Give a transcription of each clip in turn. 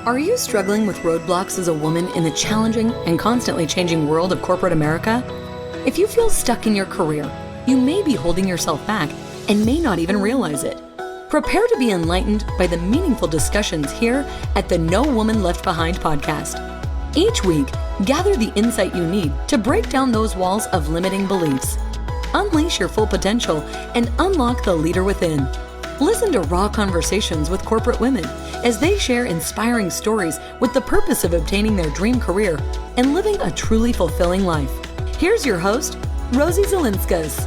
Are you struggling with roadblocks as a woman in the challenging and constantly changing world of corporate America? If you feel stuck in your career, you may be holding yourself back and may not even realize it. Prepare to be enlightened by the meaningful discussions here at the No Woman Left Behind podcast. Each week, gather the insight you need to break down those walls of limiting beliefs. Unleash your full potential and unlock the leader within. Listen to raw conversations with corporate women as they share inspiring stories with the purpose of obtaining their dream career and living a truly fulfilling life. Here's your host, Rosie Zilinskas.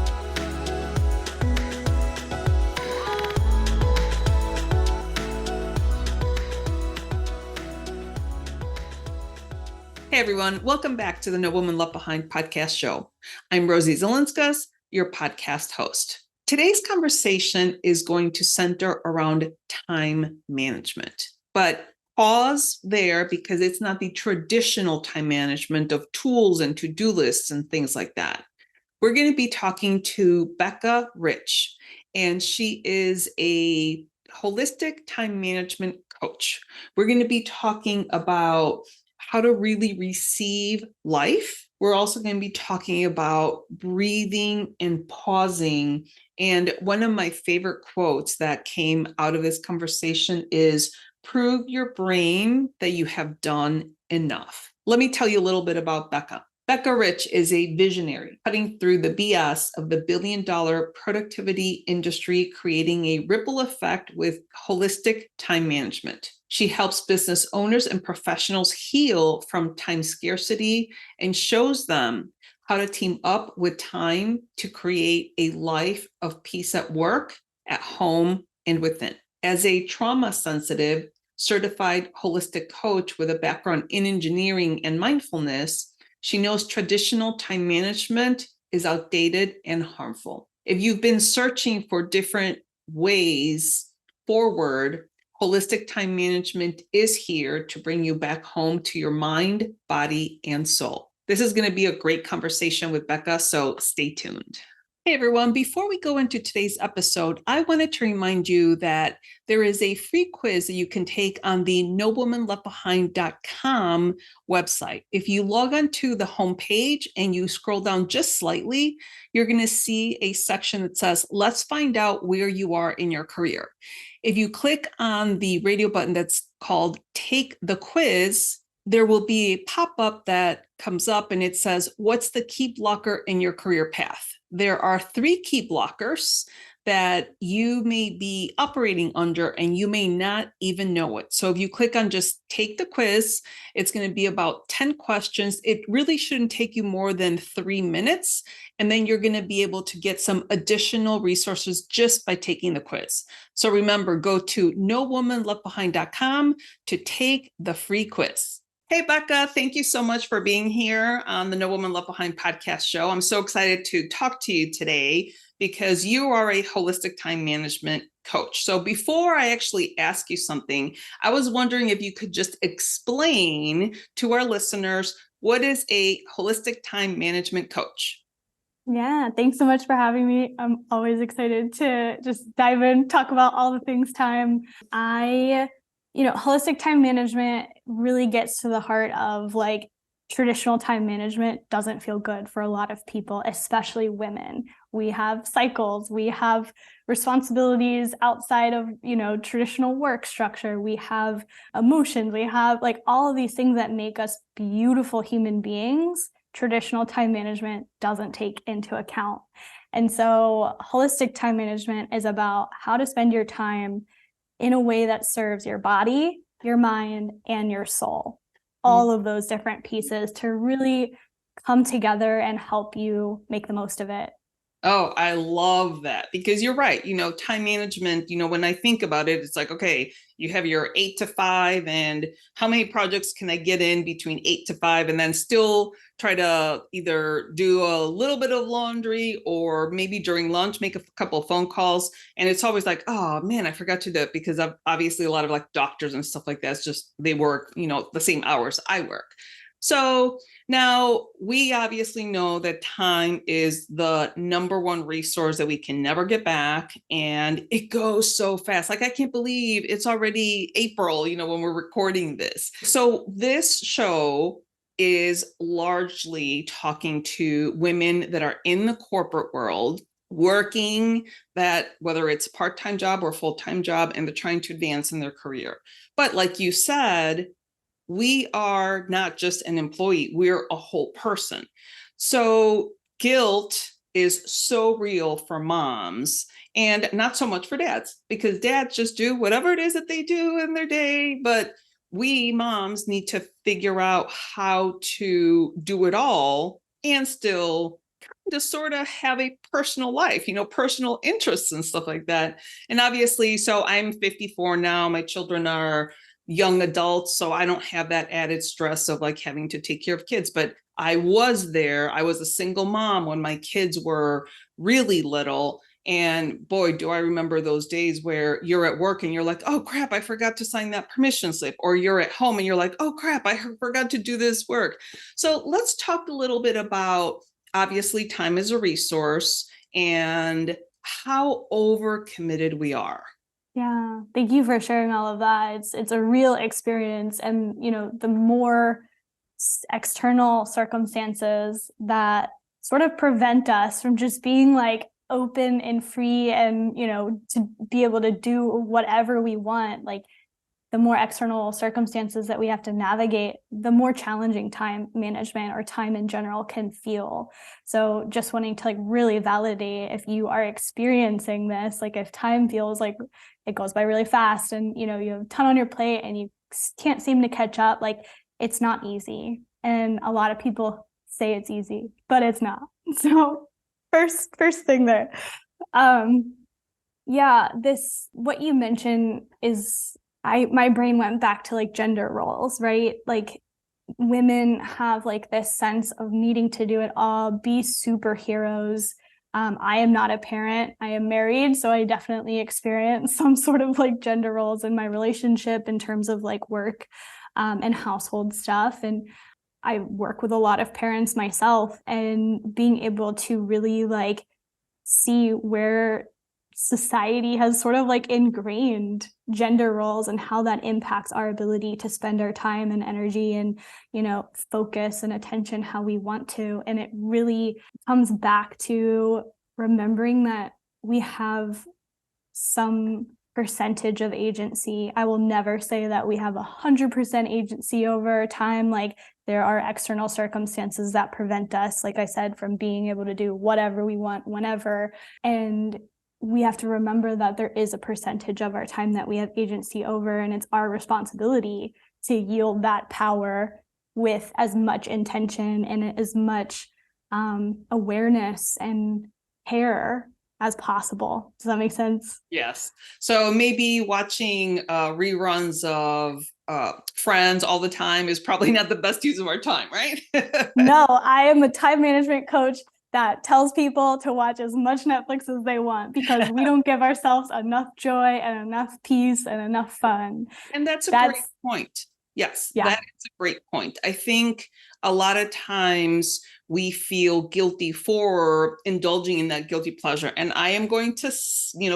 Hey everyone, welcome back to the No Woman Left Behind podcast show. I'm Rosie Zilinskas, your podcast host. Today's conversation is going to center around time management, but pause there because it's not the traditional time management of tools and to-do lists and things like that. We're going to be talking to Becca Rich, and she is a holistic time management coach. We're going to be talking about how to really receive life. We're also going to be talking about breathing and pausing. And one of my favorite quotes that came out of this conversation is, "Prove your brain that you have done enough." Let me tell you a little bit about Becca. Becca Rich is a visionary, cutting through the BS of the billion-dollar productivity industry, creating a ripple effect with holistic time management. She helps business owners and professionals heal from time scarcity and shows them how to team up with time to create a life of peace at work, at home, and within. As a trauma-sensitive, certified holistic coach with a background in engineering and mindfulness, she knows traditional time management is outdated and harmful. If you've been searching for different ways forward, holistic time management is here to bring you back home to your mind, body, and soul. This is going to be a great conversation with Becca, so stay tuned. Hey everyone, before we go into today's episode, I wanted to remind you that there is a free quiz that you can take on the nowomanleftbehind.com website. If you log on to the homepage and you scroll down just slightly, you're going to see a section that says, "Let's find out where you are in your career." If you click on the radio button that's called Take the Quiz, there will be a pop-up that comes up and it says, "What's the key blocker in your career path?" There are 3 key blockers that you may be operating under and you may not even know it. So if you click on just Take the Quiz, it's going to be about 10 questions. It really shouldn't take you more than 3 minutes. And then you're going to be able to get some additional resources just by taking the quiz. So remember, go to nowomanleftbehind.com to take the free quiz. Hey, Becca, thank you so much for being here on the No Woman Left Behind podcast show. I'm so excited to talk to you today because you are a holistic time management coach. So before I actually ask you something, I was wondering if you could just explain to our listeners, what is a holistic time management coach? Yeah, thanks so much for having me. I'm always excited to just dive in, talk about all the things time. Holistic time management really gets to the heart of traditional time management doesn't feel good for a lot of people, especially women. We have cycles, we have responsibilities outside of, traditional work structure. We have emotions, we have all of these things that make us beautiful human beings. Traditional time management doesn't take into account. And so holistic time management is about how to spend your time in a way that serves your body, your mind, and your soul. All of those different pieces to really come together and help you make the most of it. Oh, I love that because you're right. Time management, when I think about it, it's like, okay, you have your 8 to 5 and how many projects can I get in between 8 to 5 and then still try to either do a little bit of laundry or maybe during lunch, make a couple of phone calls. And it's always like, oh man, I forgot to do it because obviously a lot of doctors and stuff like that, it's just, they work, the same hours I work. So now we obviously know that time is the number one resource that we can never get back. And it goes so fast. Like, I can't believe it's already April, when we're recording this. So this show is largely talking to women that are in the corporate world, working that, whether it's a part-time job or full-time job, and they're trying to advance in their career. But like you said, we are not just an employee, we're a whole person. So guilt is so real for moms and not so much for dads, because dads just do whatever it is that they do in their day. But we moms need to figure out how to do it all and still kind of sort of have a personal life, personal interests and stuff like that. And obviously, so I'm 54 now, my children are young adults, so I don't have that added stress of like having to take care of kids. But I was there. I was a single mom when my kids were really little. And boy, do I remember those days where you're at work and you're like, oh crap, I forgot to sign that permission slip. Or you're at home and you're like, oh crap, I forgot to do this work. So let's talk a little bit about, obviously, time is a resource and how overcommitted we are. Yeah, thank you for sharing all of that. It's a real experience. And, the more external circumstances that sort of prevent us from just being like open and free and, to be able to do whatever we want, like the more external circumstances that we have to navigate, the more challenging time management or time in general can feel. So just wanting to like really validate if you are experiencing this, like if time feels like it goes by really fast and, you have a ton on your plate and you can't seem to catch up, like it's not easy. And a lot of people say it's easy, but it's not. So first thing there. What you mentioned is, my brain went back to like gender roles, right? Like women have like this sense of needing to do it all, be superheroes. I am not a parent. I am married, so I definitely experience some sort of like gender roles in my relationship in terms of like work and household stuff. And I work with a lot of parents myself, and being able to really like see where society has sort of like ingrained gender roles and how that impacts our ability to spend our time and energy and, focus and attention how we want to. And it really comes back to remembering that we have some percentage of agency. I will never say that we have 100% agency over time. Like there are external circumstances that prevent us, like I said, from being able to do whatever we want, whenever. And we have to remember that there is a percentage of our time that we have agency over, and it's our responsibility to yield that power with as much intention and as much awareness and care as possible. Does that make sense? Yes. So maybe watching reruns of Friends all the time is probably not the best use of our time, right? No, I am a time management coach that tells people to watch as much Netflix as they want, because we don't give ourselves enough joy and enough peace and enough fun. And that's a great point. Yes, yeah. That is a great point. I think a lot of times we feel guilty for indulging in that guilty pleasure. And I am going to,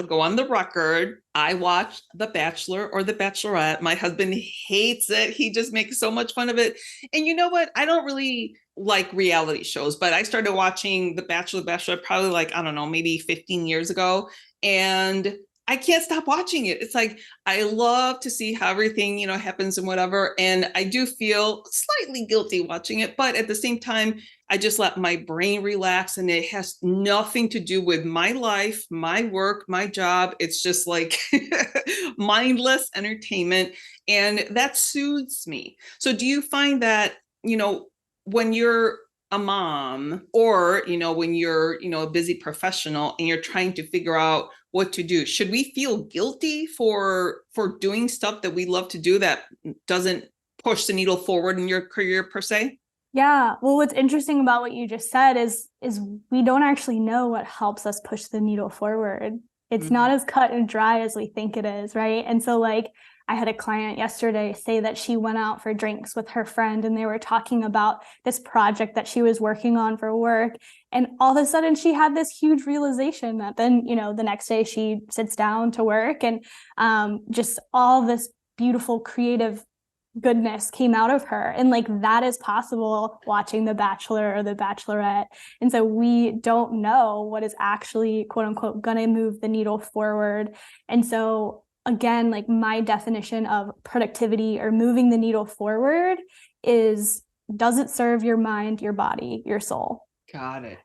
go on the record. I watched The Bachelor or The Bachelorette. My husband hates it. He just makes so much fun of it. And you know what? I don't really like reality shows, but I started watching The Bachelor, Bachelorette probably like, I don't know, maybe 15 years ago. And I can't stop watching it. It's like, I love to see how everything, happens and whatever. And I do feel slightly guilty watching it, but at the same time, I just let my brain relax, and it has nothing to do with my life, my work, my job. It's just like mindless entertainment, and that soothes me. So do you find that, when you're a mom, or, when you're, a busy professional and you're trying to figure out what to do, should we feel guilty for doing stuff that we love to do that doesn't push the needle forward in your career per se? Yeah. Well, what's interesting about what you just said is we don't actually know what helps us push the needle forward. It's not as cut and dry as we think it is, right? And so like, I had a client yesterday say that she went out for drinks with her friend and they were talking about this project that she was working on for work. And all of a sudden she had this huge realization that then, the next day she sits down to work and just all this beautiful creative goodness came out of her. And like that is possible watching The Bachelor or The Bachelorette. And so we don't know what is actually, quote unquote, gonna move the needle forward. And so again, like my definition of productivity or moving the needle forward is, does it serve your mind, your body, your soul? Got it.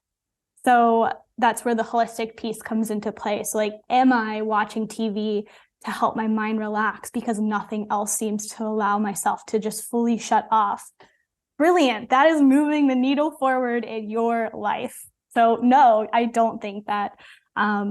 So that's where the holistic piece comes into play. So like, am I watching TV to help my mind relax because nothing else seems to allow myself to just fully shut off? Brilliant. That is moving the needle forward in your life. So no, I don't think that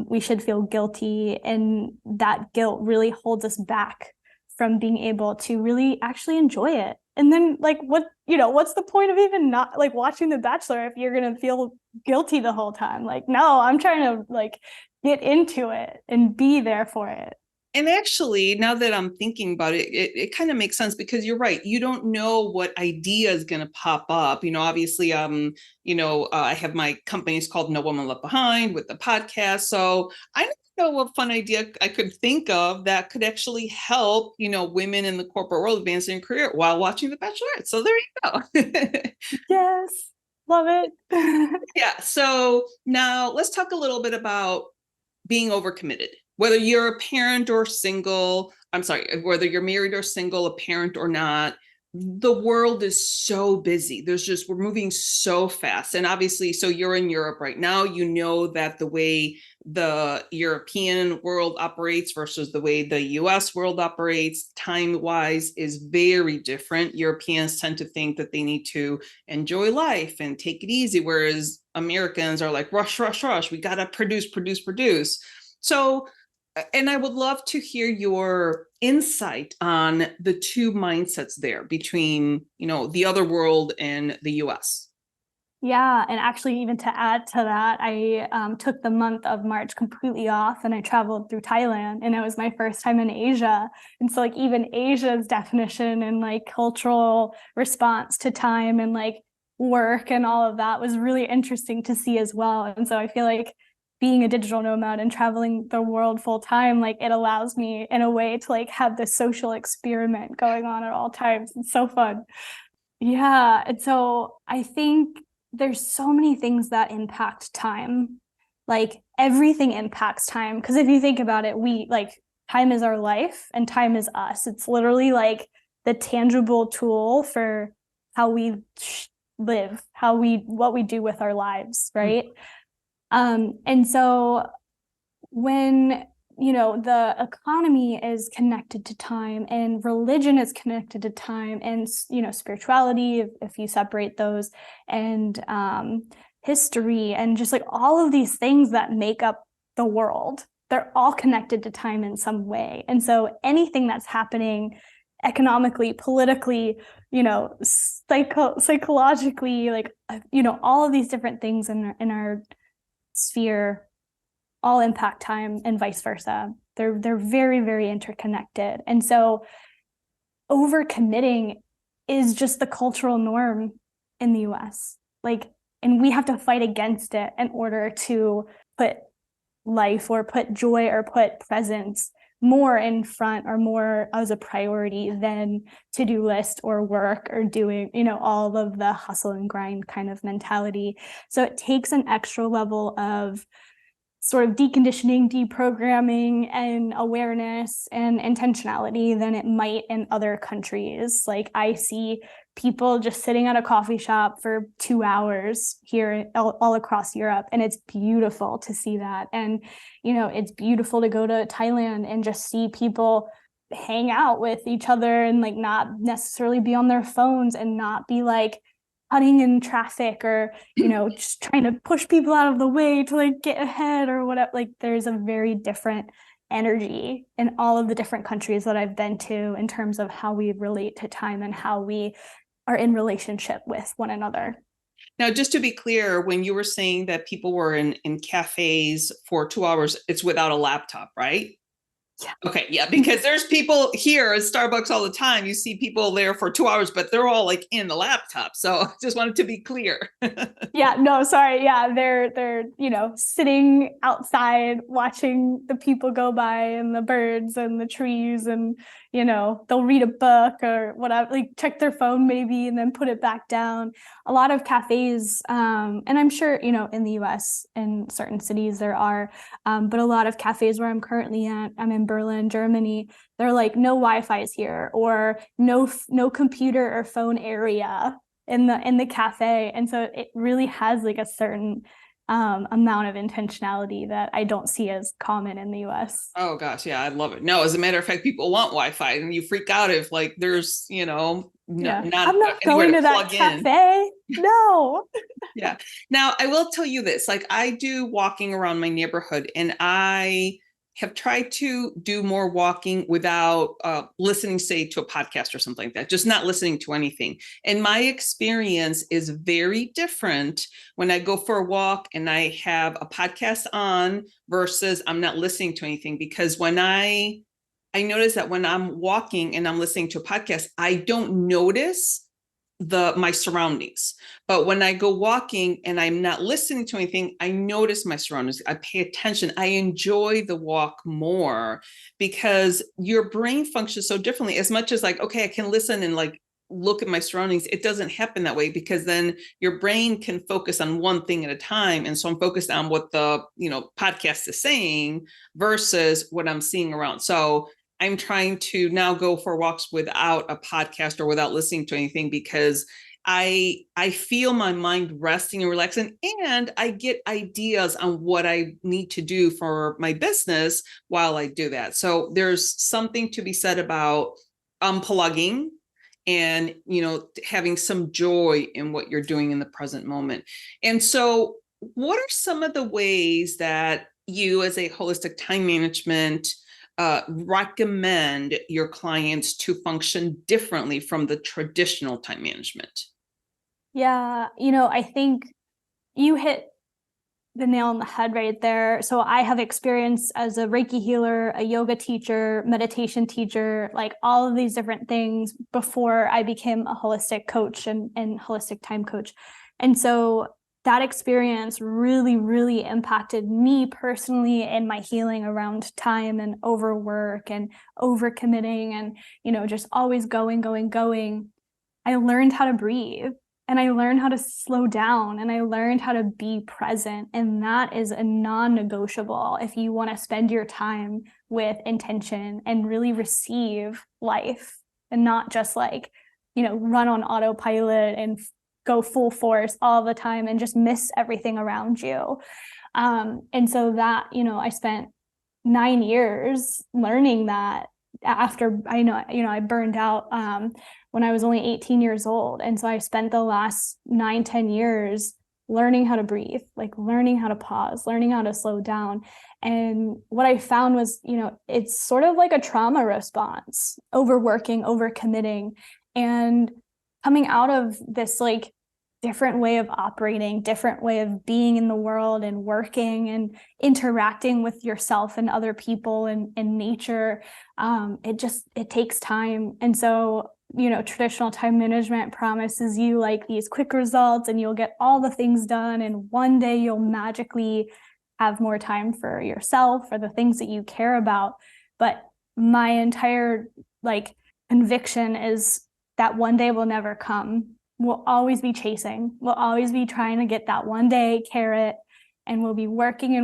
we should feel guilty, and that guilt really holds us back from being able to really actually enjoy it. And then like, what's the point of even not like watching The Bachelor if you're going to feel guilty the whole time? Like, no, I'm trying to like get into it and be there for it. And actually, now that I'm thinking about it, it kind of makes sense, because you're right. You don't know what idea is going to pop up. Obviously, I have my company's called No Woman Left Behind with the podcast. So I don't know what fun idea I could think of that could actually help, women in the corporate world advance their career while watching The Bachelorette. So there you go. Yes, love it. Yeah. So now let's talk a little bit about being overcommitted. Whether you're a parent or single, whether you're married or single, a parent or not, the world is so busy. We're moving so fast. And obviously, so you're in Europe right now, that the way the European world operates versus the way the US world operates, time-wise, is very different. Europeans tend to think that they need to enjoy life and take it easy, whereas Americans are like, rush, rush, rush. We got to produce. So, and I would love to hear your insight on the two mindsets there between, the other world and the US. Yeah. And actually, even to add to that, I took the month of March completely off and I traveled through Thailand, and it was my first time in Asia. And so like even Asia's definition and like cultural response to time and like work and all of that was really interesting to see as well. And so I feel like being a digital nomad and traveling the world full time, like it allows me in a way to like have this social experiment going on at all times. It's so fun. Yeah. And so I think there's so many things that impact time. Like everything impacts time. Because if you think about it, time is our life and time is us. It's literally like the tangible tool for how we live, what we do with our lives, right? And so when, the economy is connected to time and religion is connected to time and, spirituality, if you separate those, and history and just like all of these things that make up the world, they're all connected to time in some way. And so anything that's happening economically, politically, psychologically, like, all of these different things in our sphere all impact time and vice versa. They're very, very interconnected. And so overcommitting is just the cultural norm in the US. And we have to fight against it in order to put life or put joy or put presence more in front or more as a priority than to-do list or work or doing, all of the hustle and grind kind of mentality. So it takes an extra level of sort of deconditioning, deprogramming, and awareness and intentionality than it might in other countries. Like I see people just sitting at a coffee shop for 2 hours here all across Europe. And it's beautiful to see that. And, it's beautiful to go to Thailand and just see people hang out with each other and like not necessarily be on their phones and not be like cutting in traffic or, just trying to push people out of the way to like get ahead or whatever. Like there's a very different energy in all of the different countries that I've been to in terms of how we relate to time and how we are in relationship with one another. Now, just to be clear, when you were saying that people were in cafes for 2 hours, it's without a laptop, right? Okay, yeah, because there's people here at Starbucks all the time. You see people there for 2 hours, but they're all like in the laptop. So just wanted to be clear. Yeah, no, sorry. Yeah, they're sitting outside watching the people go by and the birds and the trees, and they'll read a book or whatever, like check their phone maybe and then put it back down. A lot of cafes, and I'm sure in the US in certain cities there are, but a lot of cafes where I'm currently at, I'm in Berlin, Germany, they're like no Wi-Fi is here, or no computer or phone area in the cafe. And so it really has like a certain amount of intentionality that I don't see as common in the US. Oh gosh, yeah, I love it. No, as a matter of fact, people want Wi-Fi, and you freak out if like there's Yeah. not I'm not anywhere going to to that plug in. cafe. No. Yeah. Now I will tell you this, like I do walking around my neighborhood, and I have tried to do more walking without listening, say, to a podcast or something like that, just not listening to anything. And my experience is very different when I go for a walk and I have a podcast on versus I'm not listening to anything. Because when I notice that when I'm walking and I'm listening to a podcast, I don't notice my surroundings. But when I go walking and I'm not listening to anything, I notice my surroundings. I pay attention. I enjoy the walk more because your brain functions so differently. As much as like, okay, I can listen and like look at my surroundings, it doesn't happen that way, because then your brain can focus on one thing at a time. And so I'm focused on what the podcast is saying versus what I'm seeing around. So I'm trying to now go for walks without a podcast or without listening to anything, because I feel my mind resting and relaxing, and I get ideas on what I need to do for my business while I do that. So there's something to be said about unplugging and having some joy in what you're doing in the present moment. And so what are some of the ways that you, as a holistic time management, recommend your clients to function differently from the traditional time management? Yeah, I think you hit the nail on the head right there. So I have experience as a Reiki healer, a yoga teacher, meditation teacher, like all of these different things before I became a holistic coach and holistic time coach. And so that experience really, really impacted me personally in my healing around time and overwork and overcommitting and, just always going. I learned how to breathe, and I learned how to slow down, and I learned how to be present. And that is a non-negotiable if you want to spend your time with intention and really receive life, and not just like, run on autopilot and go full force all the time and just miss everything around you. And so that, I spent 9 years learning that after I burned out when I was only 18 years old. And so I spent the last 9-10 years learning how to breathe, like learning how to pause, learning how to slow down. And what I found was, it's sort of like a trauma response, overworking, overcommitting, and coming out of this like different way of operating, different way of being in the world and working and interacting with yourself and other people and nature. It takes time. And so, traditional time management promises you like these quick results and you'll get all the things done. And one day you'll magically have more time for yourself or the things that you care about. But my entire conviction is that one day will never come. We'll always be chasing. We'll always be trying to get that one day carrot, and we'll be working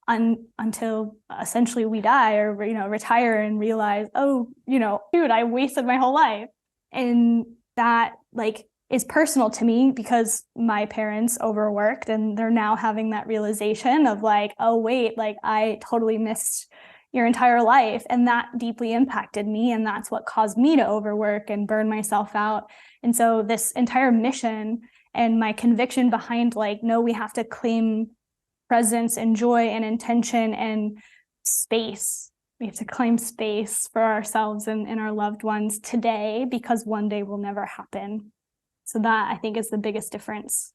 until essentially we die or retire and realize, oh, dude, I wasted my whole life. And that is personal to me because my parents overworked, and they're now having that realization of oh wait, I totally missed your entire life. And that deeply impacted me. And that's what caused me to overwork and burn myself out. And so this entire mission and my conviction behind no, we have to claim presence and joy and intention and space. We have to claim space for ourselves and our loved ones today, because one day will never happen. So that, I think, is the biggest difference.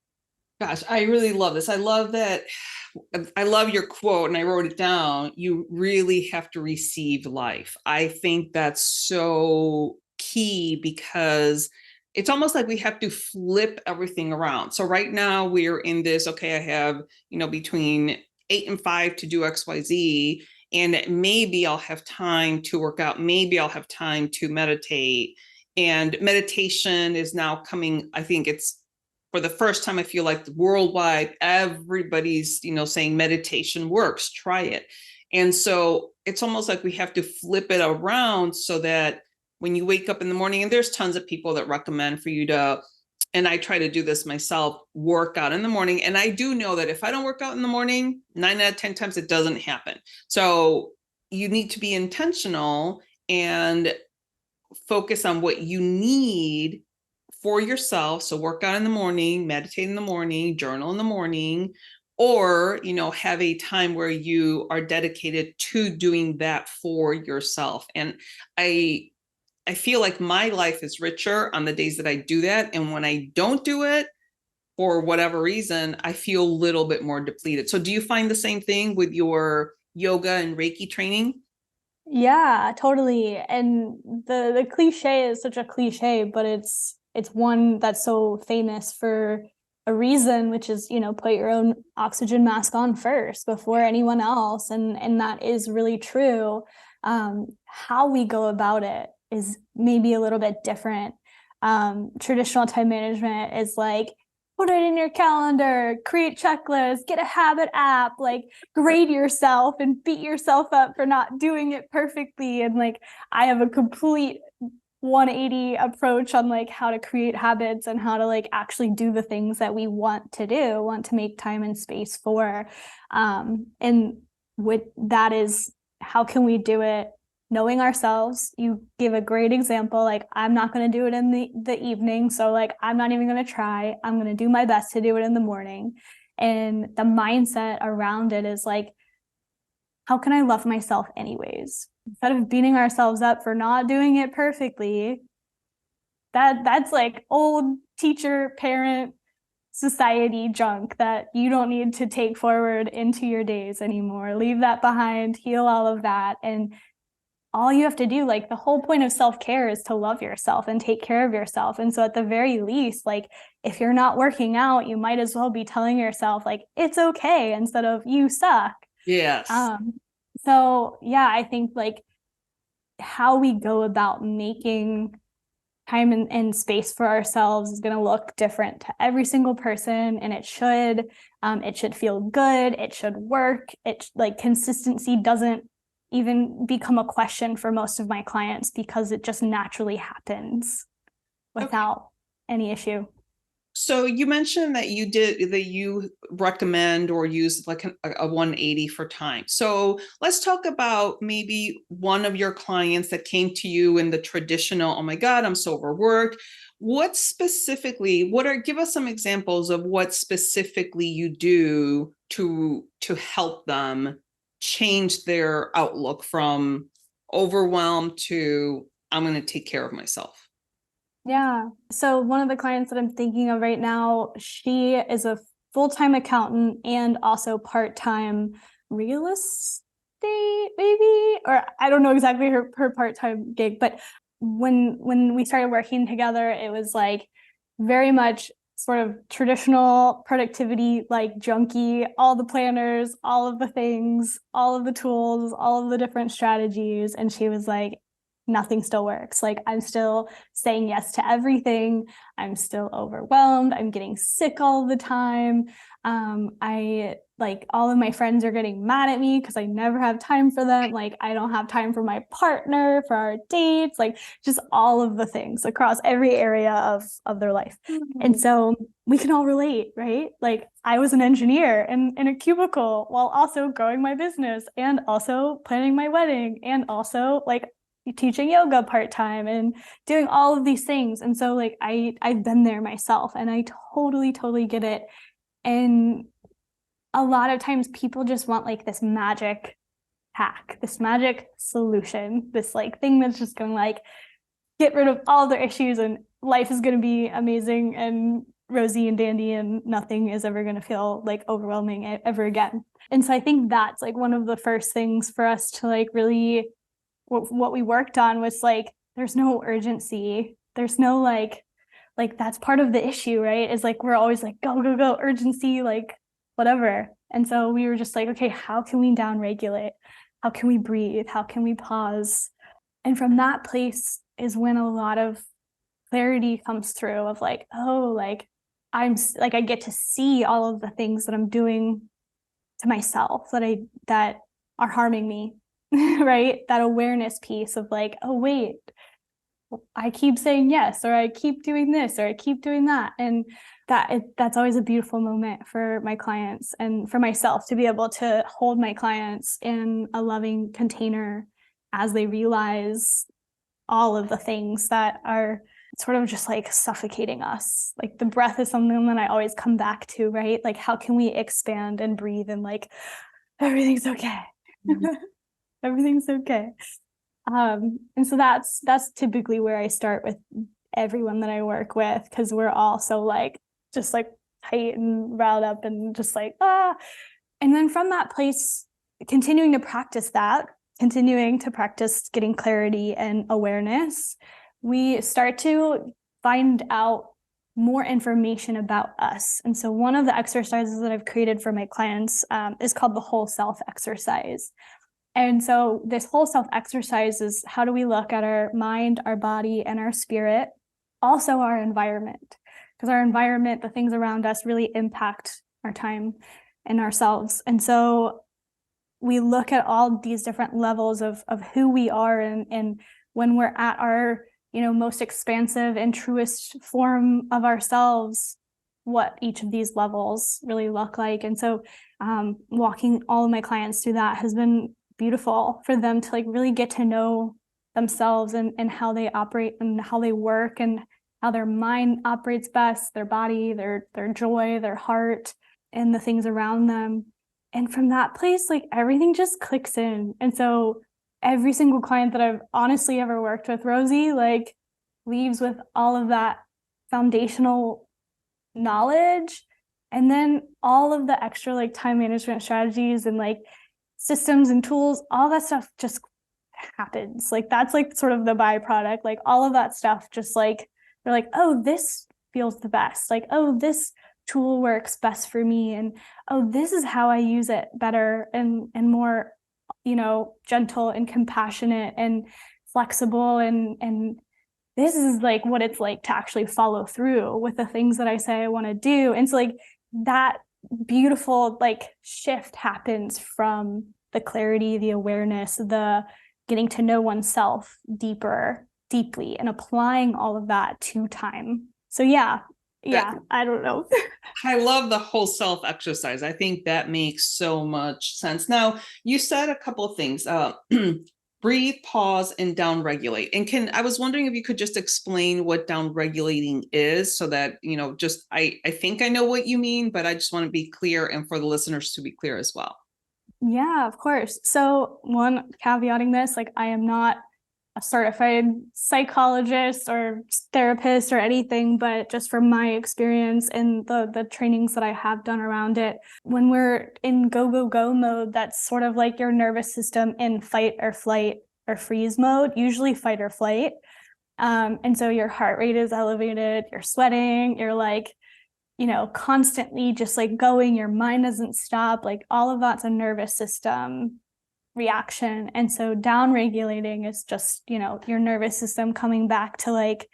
Gosh, I really love this. I love that. I love your quote, and I wrote it down. You really have to receive life. I think that's so key because it's almost like we have to flip everything around. So right now we're in this, okay, I have, between 8 and 5 to do XYZ, and maybe I'll have time to work out. Maybe I'll have time to meditate. And meditation is now coming, I think it's for the first time, I feel like worldwide, everybody's, saying meditation works, try it. And so it's almost like we have to flip it around so that when you wake up in the morning, and there's tons of people that recommend for you to, and I try to do this myself, work out in the morning. And I do know that if I don't work out in the morning, 9 out of 10 times it doesn't happen. So you need to be intentional and focus on what you need for yourself. So work out in the morning, meditate in the morning, journal in the morning, or, have a time where you are dedicated to doing that for yourself. And I feel like my life is richer on the days that I do that. And when I don't do it, for whatever reason, I feel a little bit more depleted. So do you find the same thing with your yoga and Reiki training? Yeah, totally. And the cliche is such a cliche, but it's one that's so famous for a reason, which is, put your own oxygen mask on first before anyone else. And that is really true. How we go about it is maybe a little bit different. Traditional time management is like, put it in your calendar, create checklists, get a habit app, like grade yourself and beat yourself up for not doing it perfectly. And like, I have a complete 180 approach on like how to create habits and how to like actually do the things that we want to make time and space for. And with that is, how can we do it? Knowing ourselves. You give a great example, like, I'm not going to do it in the evening. So like, I'm not even going to try. I'm going to do my best to do it in the morning. And the mindset around it is like, how can I love myself anyways? Instead of beating ourselves up for not doing it perfectly, that's like old teacher, parent, society junk that you don't need to take forward into your days anymore. Leave that behind, heal all of that. And all you have to do, like the whole point of self-care is to love yourself and take care of yourself. And so at the very least, like if you're not working out, you might as well be telling yourself like, it's okay, instead of you suck. Yes. So yeah, I think like how we go about making time and space for ourselves is going to look different to every single person. And it should feel good. It should work. It like consistency doesn't even become a question for most of my clients because it just naturally happens without any issue. So you mentioned that you recommend or use like a 180 for time. So let's talk about maybe one of your clients that came to you in the traditional, oh my God, I'm so overworked. Give us some examples of what specifically you do to help them change their outlook from overwhelmed to I'm going to take care of myself. Yeah. So one of the clients that I'm thinking of right now, she is a full-time accountant and also part-time real estate, maybe, or I don't know exactly her part-time gig, but when we started working together, it was like very much sort of traditional productivity, like junkie, all the planners, all of the things, all of the tools, all of the different strategies. And she was like, nothing still works. Like, I'm still saying yes to everything. I'm still overwhelmed. I'm getting sick all the time. I like all of my friends are getting mad at me because I never have time for them. Like, I don't have time for my partner, for our dates, like just all of the things across every area of their life. Mm-hmm. And so we can all relate, right? Like, I was an engineer in a cubicle while also growing my business and also planning my wedding and also like teaching yoga part-time and doing all of these things. And so like I've been there myself and I totally get it. And a lot of times people just want like this magic hack, this magic solution, this like thing that's just going to like get rid of all their issues and life is going to be amazing and rosy and dandy and nothing is ever going to feel like overwhelming ever again. And so I think that's like one of the first things for us to like really, what we worked on was like, there's no urgency. There's no like that's part of the issue, right? Is like, we're always like, go, go, go, urgency, like whatever. And so we were just like, okay, how can we down regulate? How can we breathe? How can we pause? And from that place is when a lot of clarity comes through of like, oh, like I get to see all of the things that I'm doing to myself that are harming me, right? That awareness piece of like, oh, wait, I keep saying yes, or I keep doing this, or I keep doing that. And that's always a beautiful moment for my clients and for myself to be able to hold my clients in a loving container as they realize all of the things that are sort of just like suffocating us. Like the breath is something that I always come back to, right? Like, how can we expand and breathe and like, everything's okay. Mm-hmm. Everything's okay. And so that's typically where I start with everyone that I work with, because we're all so like, just like tight and riled up and just like, and then from that place, continuing to practice getting clarity and awareness, we start to find out more information about us. And so one of the exercises that I've created for my clients is called the whole self exercise. And so this whole self exercise is, how do we look at our mind, our body, and our spirit, also our environment? Because our environment, the things around us, really impact our time and ourselves. And so we look at all these different levels of who we are, and when we're at our most expansive and truest form of ourselves, what each of these levels really look like. And so walking all of my clients through that has been beautiful for them to like really get to know themselves and how they operate and how they work and how their mind operates best, their body, their joy, their heart, and the things around them. And from that place, like everything just clicks in. And so every single client that I've honestly ever worked with, Rosie, like leaves with all of that foundational knowledge. And then all of the extra like time management strategies and like systems and tools, all that stuff just happens. Like that's like sort of the byproduct, like all of that stuff just like, they're like, oh, this feels the best. Like, oh, this tool works best for me. And oh, this is how I use it better and more, gentle and compassionate and flexible. And this is like what it's like to actually follow through with the things that I say I want to do. And so like that beautiful like shift happens from the clarity, the awareness, the getting to know oneself deeply, and applying all of that to time. So yeah, I don't know. I love the whole self exercise. I think that makes so much sense. Now, you said a couple of things, breathe, pause, and down regulate. And I was wondering if you could just explain what down regulating is, so that, I think I know what you mean, but I just want to be clear and for the listeners to be clear as well. Yeah, of course. So one, caveating this, like I am not a certified psychologist or therapist or anything, but just from my experience and the trainings that I have done around it, when we're in go mode, that's sort of like your nervous system in fight or flight or freeze mode, usually fight or flight. And so your heart rate is elevated, you're sweating, you're like, constantly just like going, your mind doesn't stop, like all of that's a nervous system reaction. And so down regulating is just, your nervous system coming back to like,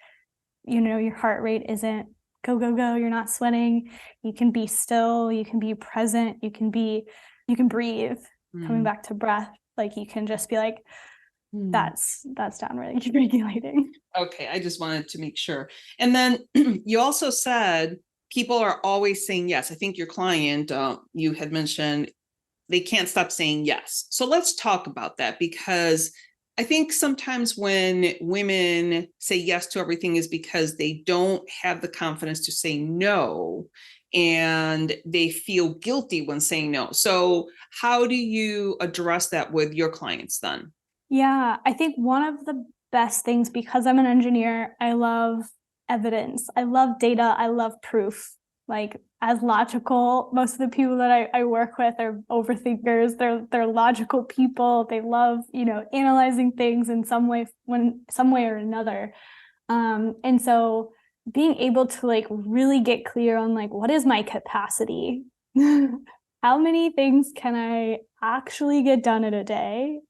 your heart rate isn't go, you're not sweating, you can be still, you can be present, you can breathe, coming back to breath, like you can just be like, that's down regulating. Okay, I just wanted to make sure. And then you also said people are always saying yes. I think your client, you had mentioned they can't stop saying yes. So let's talk about that, because I think sometimes when women say yes to everything is because they don't have the confidence to say no, and they feel guilty when saying no. So how do you address that with your clients then? Yeah, I think one of the best things, because I'm an engineer, I love evidence. I love data. I love proof. Like, as logical, most of the people that I work with are overthinkers. They're logical people. They love, analyzing things in some way or another. And so being able to like really get clear on like, what is my capacity? How many things can I actually get done in a day?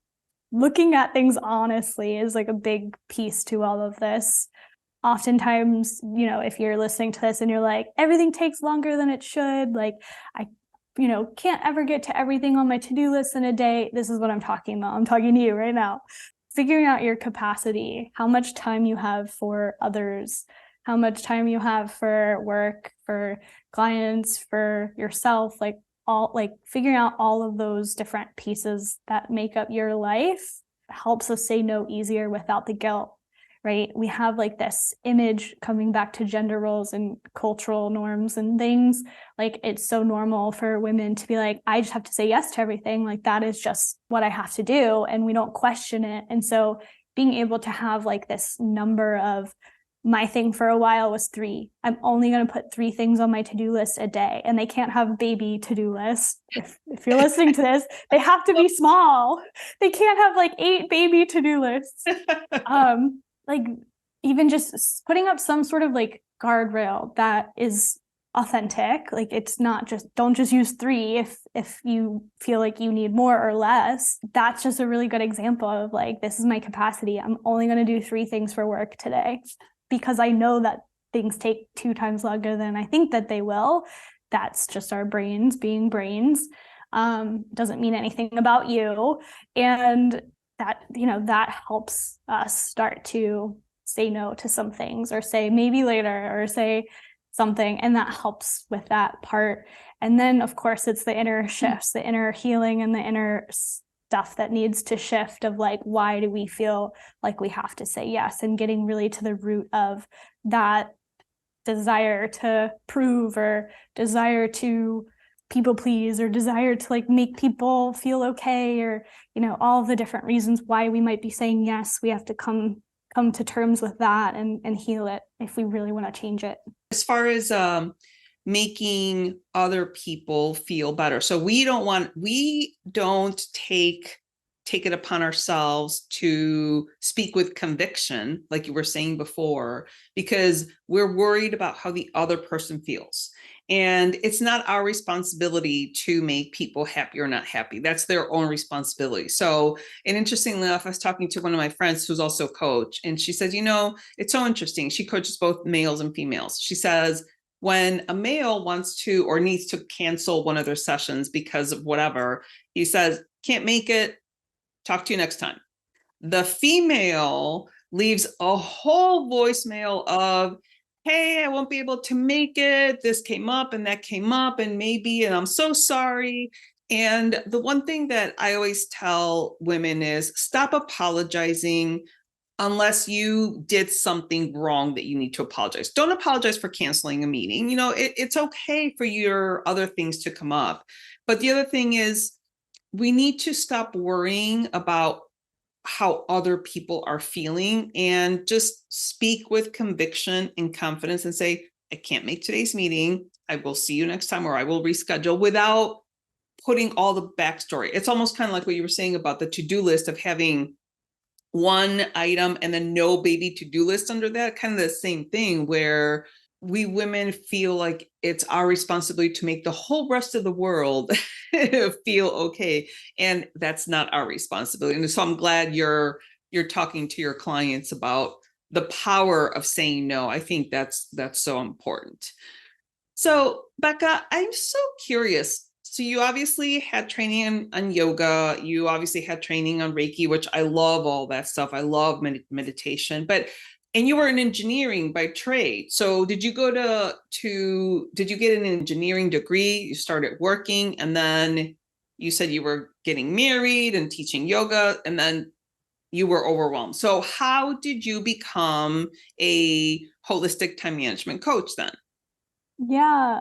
Looking at things honestly is like a big piece to all of this. Oftentimes, if you're listening to this and you're like, everything takes longer than it should, like I, can't ever get to everything on my to-do list in a day. This is what I'm talking about. I'm talking to you right now. Figuring out your capacity, how much time you have for others, how much time you have for work, for clients, for yourself, figuring out all of those different pieces that make up your life helps us say no easier without the guilt. Right? We have like this image coming back to gender roles and cultural norms and things. Like, it's so normal for women to be like, I just have to say yes to everything. Like, that is just what I have to do. And we don't question it. And so being able to have like this number of, my thing for a while was 3. I'm only going to put 3 things on my to-do list a day. And they can't have baby to-do lists. If you're listening to this, they have to be small. They can't have like 8 baby to-do lists. Like, even just putting up some sort of like guardrail that is authentic. Like, it's not just, don't just use 3 if you feel like you need more or less. That's just a really good example of like, this is my capacity. I'm only going to do 3 things for work today, because I know that things take 2 times longer than I think that they will. That's just our brains being brains. Doesn't mean anything about you. And that helps us start to say no to some things, or say maybe later, or say something. And that helps with that part. And then, of course, it's the inner shifts, the inner healing, and the inner stuff that needs to shift of like, why do we feel like we have to say yes? And getting really to the root of that desire to prove, or desire to people please, or desire to like make people feel okay, or all the different reasons why we might be saying yes. We have to come to terms with that and heal it if we really want to change it. As far as making other people feel better, so we don't take it upon ourselves to speak with conviction, like you were saying before, because we're worried about how the other person feels. And it's not our responsibility to make people happy or not happy. That's their own responsibility. So, and interestingly enough, I was talking to one of my friends who's also a coach, and she says, it's so interesting. She coaches both males and females. She says, when a male wants to or needs to cancel one of their sessions because of whatever, he says, can't make it, talk to you next time. The female leaves a whole voicemail of, hey, I won't be able to make it. This came up and that came up, and I'm so sorry. And the one thing that I always tell women is, stop apologizing unless you did something wrong that you need to apologize. Don't apologize for canceling a meeting. It's okay for your other things to come up. But the other thing is, we need to stop worrying about how other people are feeling and just speak with conviction and confidence and say, I can't make today's meeting. I will see you next time, or I will reschedule, without putting all the backstory. It's almost kind of like what you were saying about the to-do list of having one item and then no baby to-do list under that, kind of the same thing, where we women feel like it's our responsibility to make the whole rest of the world feel okay. And that's not our responsibility. And so I'm glad you're talking to your clients about the power of saying no. I think that's so important. So Becca, I'm so curious. So you obviously had training on yoga. You obviously had training on Reiki, which I love all that stuff. I love meditation, and you were in engineering by trade. So did you did you get an engineering degree? You started working, and then you said you were getting married and teaching yoga, and then you were overwhelmed. So how did you become a holistic time management coach then? Yeah,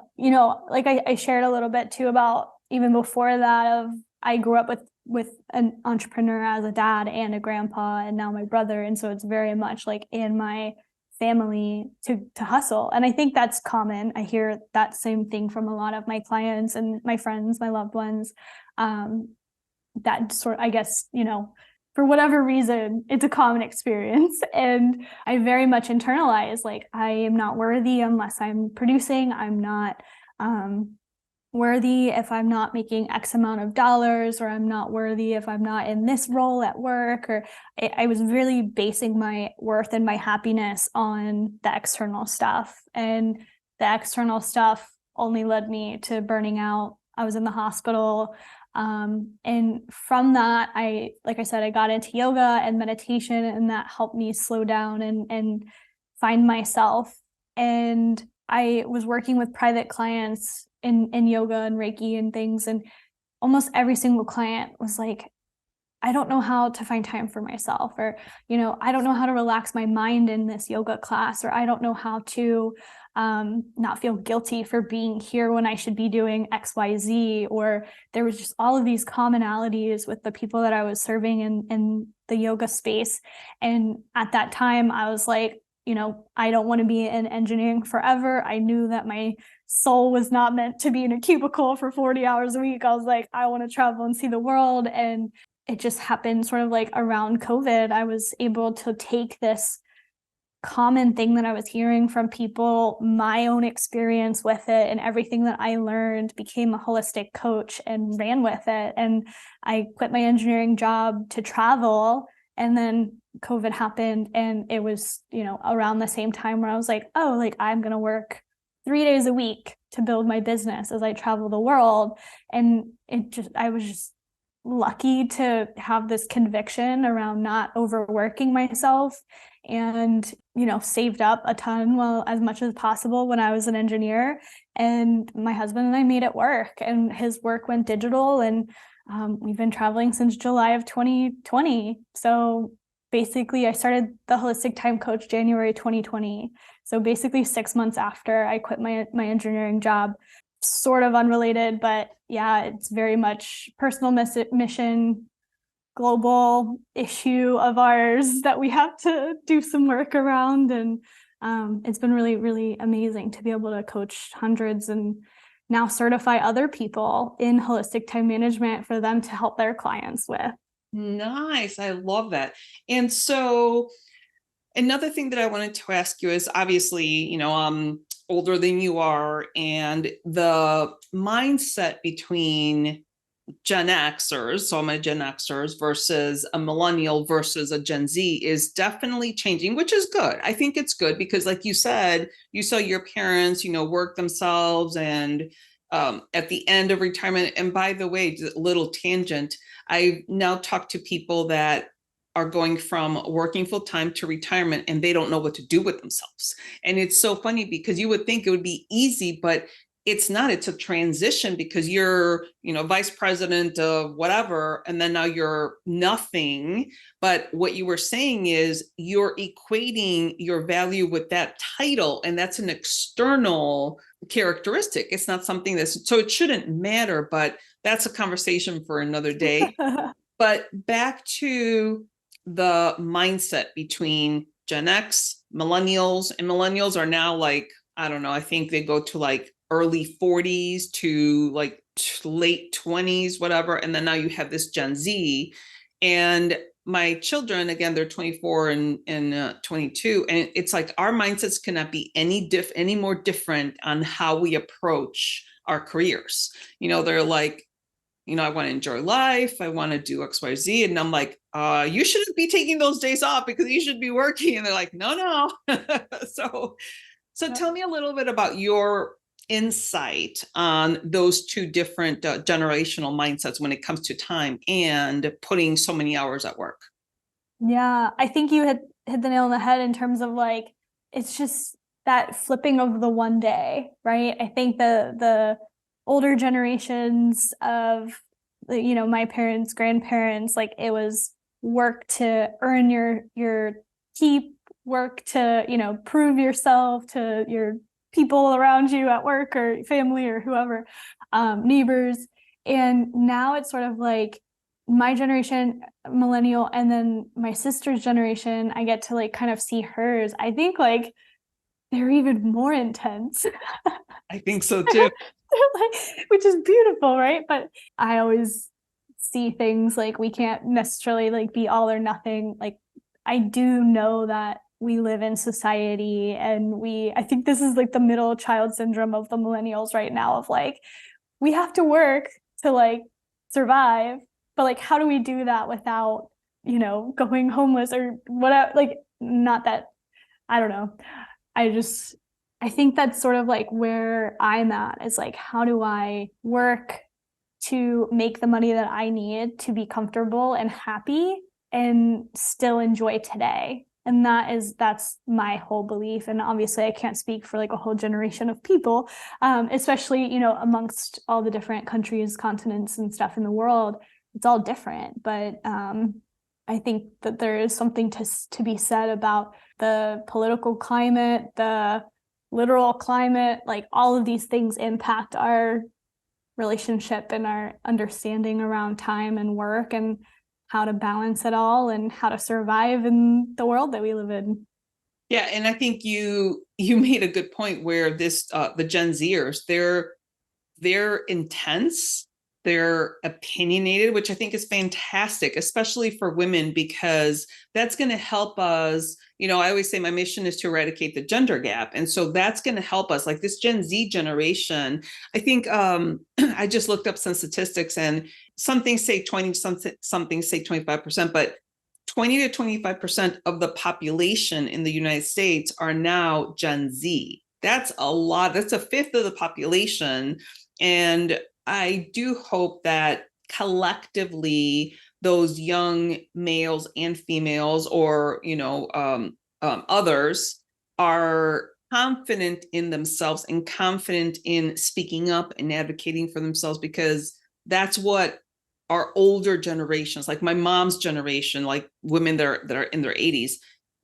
like I shared a little bit too about, even before that, of I grew up with an entrepreneur as a dad and a grandpa, and now my brother. And so it's very much like in my family to hustle. And I think that's common. I hear that same thing from a lot of my clients and my friends, my loved ones. That sort, I guess, for whatever reason, it's a common experience. And I very much internalize, like, I am not worthy unless I'm producing. I'm not worthy if I'm not making X amount of dollars, or I'm not worthy if I'm not in this role at work. Or I was really basing my worth and my happiness on the external stuff. And the external stuff only led me to burning out. I was in the hospital. And from that, like I said, I got into yoga and meditation, and that helped me slow down and find myself. And I was working with private clients in yoga and Reiki and things. And almost every single client was like, I don't know how to find time for myself, or, I don't know how to relax my mind in this yoga class, or I don't know how to not feel guilty for being here when I should be doing XYZ. Or there was just all of these commonalities with the people that I was serving in the yoga space. And at that time, I was like, I don't want to be in engineering forever. I knew that my soul was not meant to be in a cubicle for 40 hours a week. I was like, I want to travel and see the world. And it just happened sort of like around COVID. I was able to take this common thing that I was hearing from people, my own experience with it, and everything that I learned, became a holistic coach and ran with it. And I quit my engineering job to travel. And then COVID happened, and it was, around the same time where I was like, oh, like, I'm going to work 3 days a week to build my business as I travel the world. And I was just lucky to have this conviction around not overworking myself, and, saved up a ton, well, as much as possible when I was an engineer. And my husband and I made it work, and his work went digital, and we've been traveling since July of 2020. So basically, I started the Holistic Time Coach January 2020. So basically 6 months after I quit my engineering job. Sort of unrelated, but yeah, it's very much personal mission, global issue of ours that we have to do some work around. And it's been really, really amazing to be able to coach hundreds and now certify other people in holistic time management for them to help their clients with. Nice. I love that. And so another thing that I wanted to ask you is, obviously, older than you are, and the mindset between Gen Xers, so I'm a Gen Xers, versus a millennial versus a Gen Z is definitely changing, which is good. I think it's good because, like you said, you saw your parents, work themselves, and at the end of retirement. And by the way, little tangent, I now talk to people that are going from working full time to retirement, and they don't know what to do with themselves. And it's so funny because you would think it would be easy, but it's not. It's a transition because you're, vice president of whatever, and then now you're nothing. But what you were saying is you're equating your value with that title, and that's an external characteristic. It's not something so it shouldn't matter, but that's a conversation for another day. But back to the mindset between Gen X, millennials, and millennials are now like, I don't know, I think they go to like early 40s to like late 20s, whatever. And then now you have this Gen Z. And my children, again, they're 24 and 22. And it's like our mindsets cannot be any more different on how we approach our careers. They're like, I want to enjoy life. I want to do X, Y, Z. And I'm like, you shouldn't be taking those days off because you should be working. And they're like, no. So tell me a little bit about your insight on those two different generational mindsets when it comes to time and putting so many hours at work. Yeah, I think you hit the nail on the head in terms of like, it's just that flipping of the one day, right? I think the older generations of, my parents, grandparents, like it was work to earn your keep, work to, prove yourself to your people around you at work or family or whoever, neighbors. And now it's sort of like my generation, millennial, and then my sister's generation, I get to like kind of see hers. I think like they're even more intense. I think so too. Which is beautiful, right? But I always see things like we can't necessarily like be all or nothing. Like I do know that we live in society, and I think this is like the middle child syndrome of the millennials right now, of like, we have to work to like survive, but like, how do we do that without, going homeless or whatever? Like, not that, I don't know. I think that's sort of like where I'm at, is like, how do I work to make the money that I need to be comfortable and happy and still enjoy today? And that's my whole belief. And obviously I can't speak for like a whole generation of people, especially, amongst all the different countries, continents and stuff in the world. It's all different. But I think that there is something to be said about the political climate, the literal climate, like all of these things impact our relationship and our understanding around time and work, and how to balance it all and how to survive in the world that we live in. Yeah, and I think you made a good point where the Gen Zers, they're intense, they're opinionated, which I think is fantastic, especially for women, because that's going to help us. I always say my mission is to eradicate the gender gap. And so that's going to help us, like this Gen Z generation. I think I just looked up some statistics, and some things say 20, some things say 25%, but 20 to 25% of the population in the United States are now Gen Z. That's a lot. That's a fifth of the population. And I do hope that collectively those young males and females, or others, are confident in themselves and confident in speaking up and advocating for themselves, because that's what our older generations, like my mom's generation, like women that are in their 80s,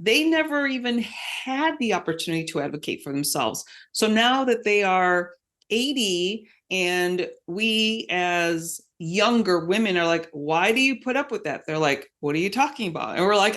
they never even had the opportunity to advocate for themselves. So now that they are 80, and we as younger women are like, why do you put up with that? They're like, what are you talking about? And we're like,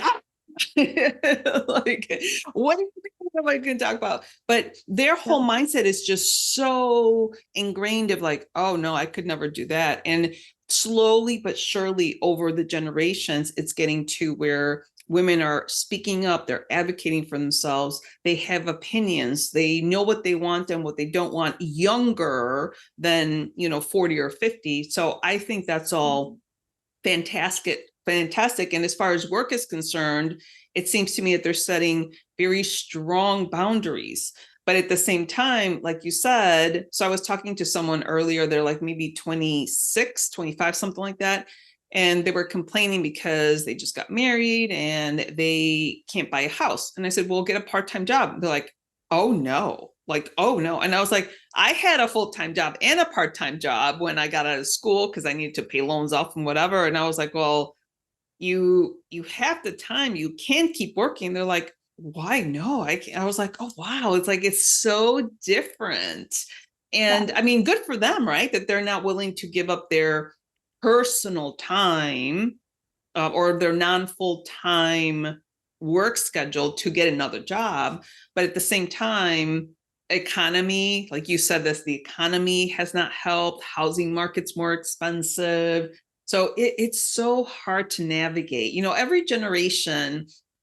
like, what am I going to talk about? But their whole mindset is just so ingrained of like, oh no, I could never do that. And slowly but surely over the generations, it's getting to where women are speaking up, they're advocating for themselves, they have opinions, they know what they want and what they don't want, younger than 40 or 50. So I think that's all fantastic. And as far as work is concerned, it seems to me that they're setting very strong boundaries. But at the same time, like you said, so I was talking to someone earlier, they're like maybe 26, 25, something like that. And they were complaining because they just got married and they can't buy a house. And I said, well, get a part-time job. They're like, oh no. Like, oh no. And I was like, I had a full-time job and a part-time job when I got out of school because I needed to pay loans off and whatever. And I was like, well, you have the time, you can keep working. They're like, why no? I was like, oh wow, it's like, it's so different. And I mean, good for them, right? That they're not willing to give up their personal time or their non-full-time work schedule to get another job. But at the same time, economy, like you said, the economy has not helped. Housing market's more expensive. So it's so hard to navigate.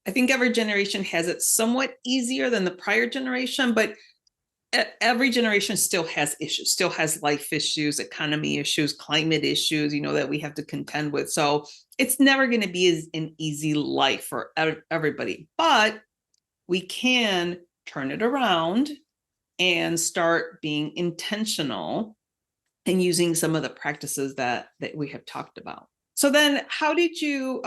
I think every generation has it somewhat easier than the prior generation, but every generation still has issues, still has life issues, economy issues, climate issues, that we have to contend with. So it's never going to be an easy life for everybody, but we can turn it around and start being intentional and using some of the practices that we have talked about. So then how did you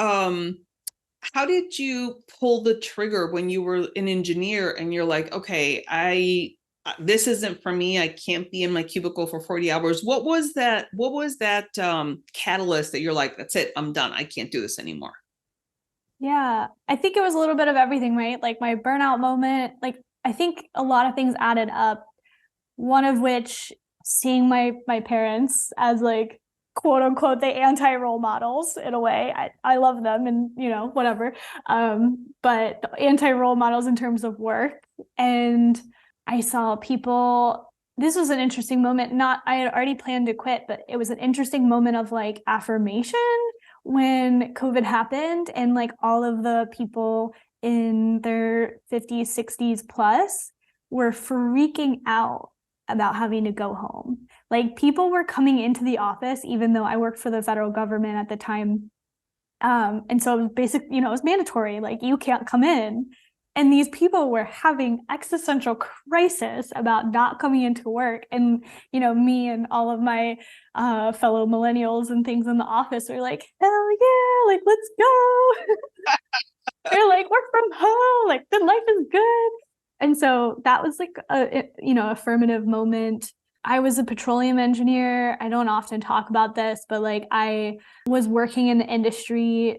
pull the trigger when you were an engineer and you're like, okay, this isn't for me. I can't be in my cubicle for 40 hours. What was that catalyst that you're like, that's it, I'm done. I can't do this anymore? Yeah, I think it was a little bit of everything, right? Like my burnout moment, like I think a lot of things added up. One of which, seeing my parents as like quote unquote, the anti-role models in a way. I love them and, whatever. But the anti-role models in terms of work. And I saw people, this was an interesting moment. I had already planned to quit, but it was an interesting moment of like affirmation when COVID happened, and like all of the people in their 50s, 60s plus were freaking out about having to go home. Like people were coming into the office, even though I worked for the federal government at the time. And so it was it was mandatory, like you can't come in. And these people were having existential crisis about not coming into work. And, me and all of my fellow millennials and things in the office were like, hell yeah, like, let's go. They're like, work from home, like the life is good. And so that was like a affirmative moment. I was a petroleum engineer. I don't often talk about this, but like I was working in the industry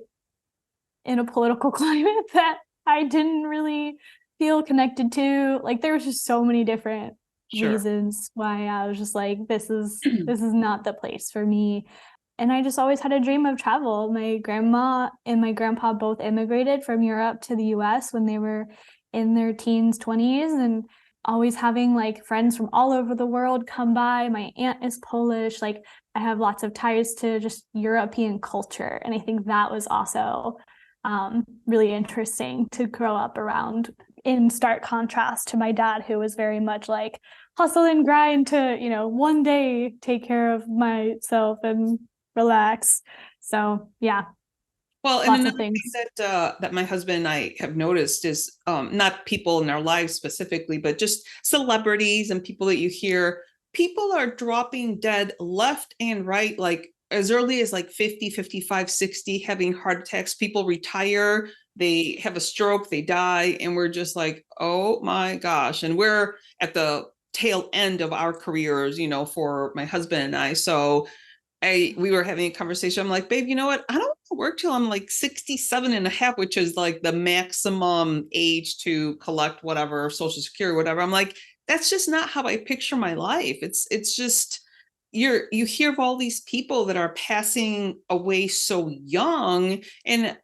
in a political climate that I didn't really feel connected to. Like there was just so many different reasons why I was just like, this is not the place for me. And I just always had a dream of travel. My grandma and my grandpa both immigrated from Europe to the US when they were in their teens, 20s, and always having like friends from all over the world come by. My aunt is Polish. Like I have lots of ties to just European culture. And I think that was also really interesting to grow up around, in stark contrast to my dad, who was very much like hustle and grind to, one day take care of myself and relax. So yeah. Well, and another thing that my husband and I have noticed is not people in our lives specifically, but just celebrities and people that you hear, people are dropping dead left and right, like as early as like 50, 55, 60, having heart attacks. People retire, they have a stroke, they die, and we're just like, oh my gosh. And we're at the tail end of our careers, for my husband and I. So we were having a conversation. I'm like, babe, you know what? I don't want to work till I'm like 67 and a half, which is like the maximum age to collect whatever, Social Security, whatever. I'm like, that's just not how I picture my life. It's just, you hear of all these people that are passing away so young, and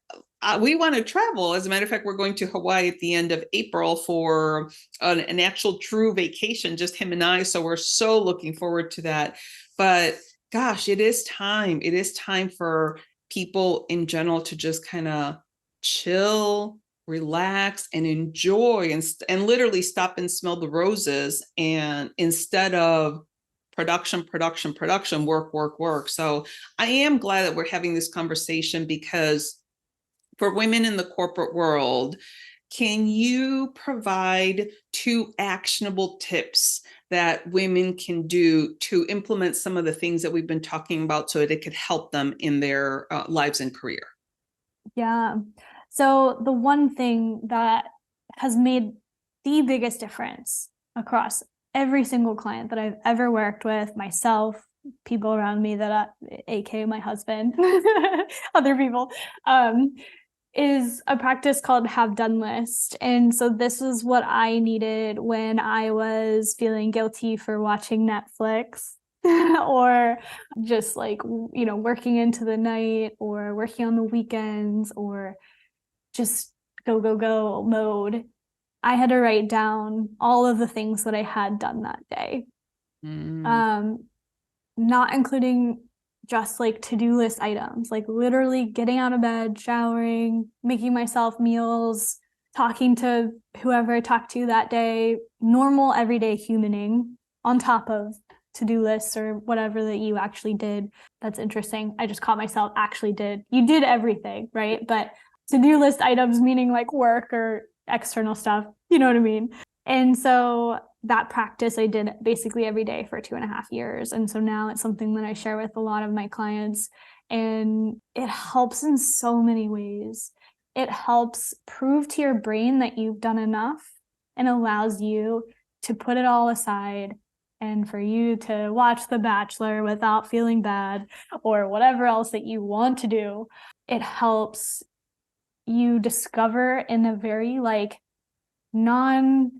we want to travel. As a matter of fact, we're going to Hawaii at the end of April for an actual true vacation, just him and I. So we're so looking forward to that. But gosh, it is time. It is time for people in general to just kind of chill, relax, and enjoy, and literally stop and smell the roses, and instead of production, work. So I am glad that we're having this conversation, because for women in the corporate world, can you provide 2 actionable tips that women can do to implement some of the things that we've been talking about so that it could help them in their lives and career? Yeah. So the one thing that has made the biggest difference across every single client that I've ever worked with, myself, people around me aka my husband, other people, is a practice called have done list. And so this is what I needed when I was feeling guilty for watching Netflix or just like, working into the night or working on the weekends or just go mode. I had to write down all of the things that I had done that day. Not including just like to-do list items, like literally getting out of bed, showering, making myself meals, talking to whoever I talked to that day, normal everyday humaning on top of to-do lists or whatever that you actually did. That's interesting. I just caught myself actually did. You did everything, right? But to-do list items meaning like work or external stuff, you know what I mean? And so that practice I did basically every day for 2.5 years. And so now it's something that I share with a lot of my clients, and it helps in so many ways. It helps prove to your brain that you've done enough and allows you to put it all aside and for you to watch The Bachelor without feeling bad or whatever else that you want to do. It helps you discover in a very like non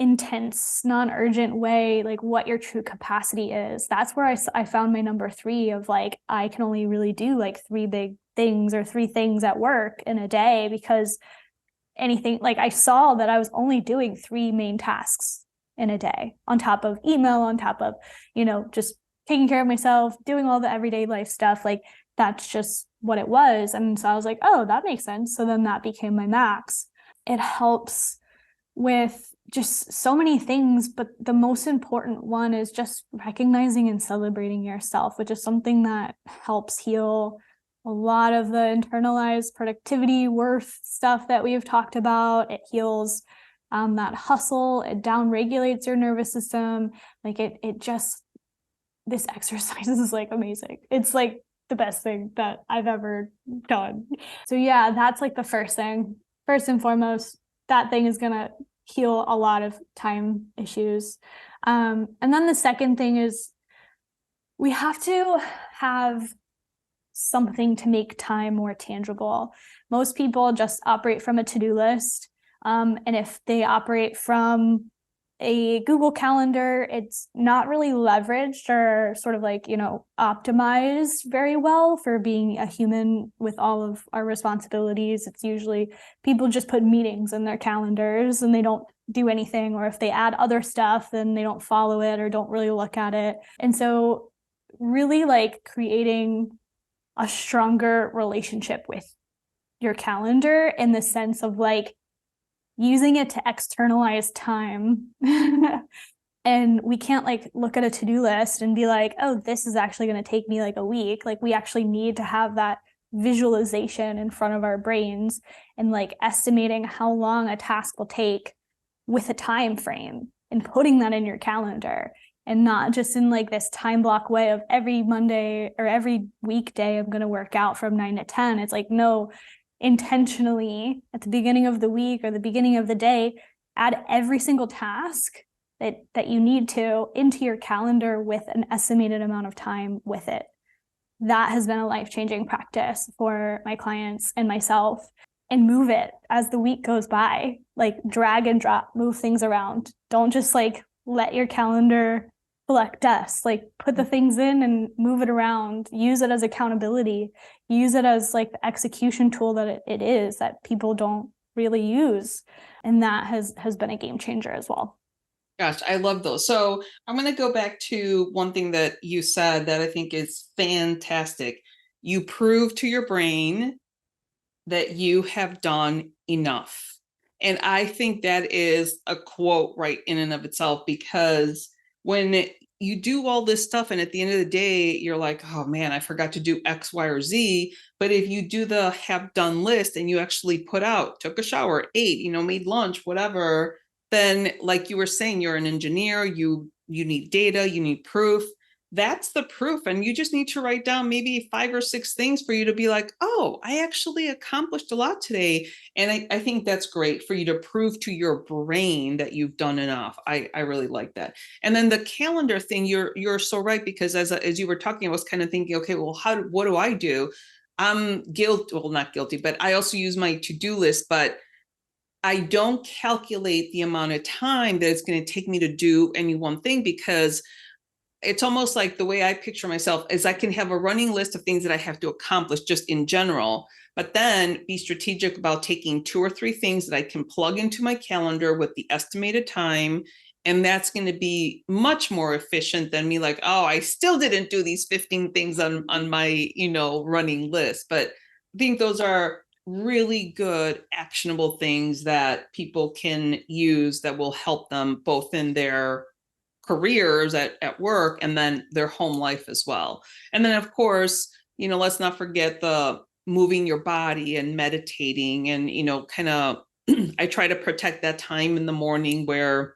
intense, non-urgent way, like what your true capacity is. That's where I found my number 3 of like, I can only really do like 3 big things or 3 things at work in a day, because anything, like I saw that I was only doing 3 main tasks in a day, on top of email, on top of, just taking care of myself, doing all the everyday life stuff. Like that's just what it was. And so I was like, oh, that makes sense. So then that became my max. It helps with just so many things, but the most important one is just recognizing and celebrating yourself, which is something that helps heal a lot of the internalized productivity, worth stuff that we've talked about. It heals that hustle. It downregulates your nervous system. Like this exercise is like amazing. It's like the best thing that I've ever done. So yeah, that's like the first thing. First and foremost, that thing is going to heal a lot of time issues. And then the second thing is we have to have something to make time more tangible. Most people just operate from a to-do list. And if they operate from a Google Calendar, it's not really leveraged or sort of like, optimized very well for being a human with all of our responsibilities. It's usually people just put meetings in their calendars and they don't do anything. Or if they add other stuff, then they don't follow it or don't really look at it. And so really like creating a stronger relationship with your calendar in the sense of like using it to externalize time. And we can't like look at a to-do list and be like, oh, this is actually going to take me like a week. Like we actually need to have that visualization in front of our brains and like estimating how long a task will take with a time frame and putting that in your calendar, and not just in like this time block way of every Monday or every weekday I'm going to work out from 9 to 10. It's like, no, intentionally at the beginning of the week or the beginning of the day, add every single task that you need to into your calendar with an estimated amount of time with it. That has been a life-changing practice for my clients and myself. And move it as the week goes by, like drag and drop, move things around. Don't just like let your calendar collect dust, like put the things in and move it around, use it as accountability, use it as like the execution tool that it is that people don't really use. And that has been a game changer as well. Gosh, I love those. So I'm going to go back to one thing that you said that I think is fantastic. You prove to your brain that you have done enough. And I think that is a quote right in and of itself, because when you do all this stuff and at the end of the day, you're like, oh man, I forgot to do X, Y, or Z. But if you do the have done list and you actually put out, took a shower, ate, made lunch, whatever, then like you were saying, you're an engineer, you need data, you need proof. That's the proof. And you just need to write down maybe 5 or 6 things for you to be like, oh, I actually accomplished a lot today. And I think that's great for you to prove to your brain that you've done enough. I really like that. And then the calendar thing, you're so right, because as you were talking, I was kind of thinking, okay, well, what do I do? I'm not guilty, but I also use my to-do list, but I don't calculate the amount of time that it's going to take me to do any one thing, because it's almost like the way I picture myself is I can have a running list of things that I have to accomplish just in general, but then be strategic about taking 2 or 3 things that I can plug into my calendar with the estimated time. And that's going to be much more efficient than me like, oh, I still didn't do these 15 things on my, running list. But I think those are really good, actionable things that people can use that will help them both in their careers at work and then their home life as well. And then of course, let's not forget the moving your body and meditating and, kind of, I try to protect that time in the morning where,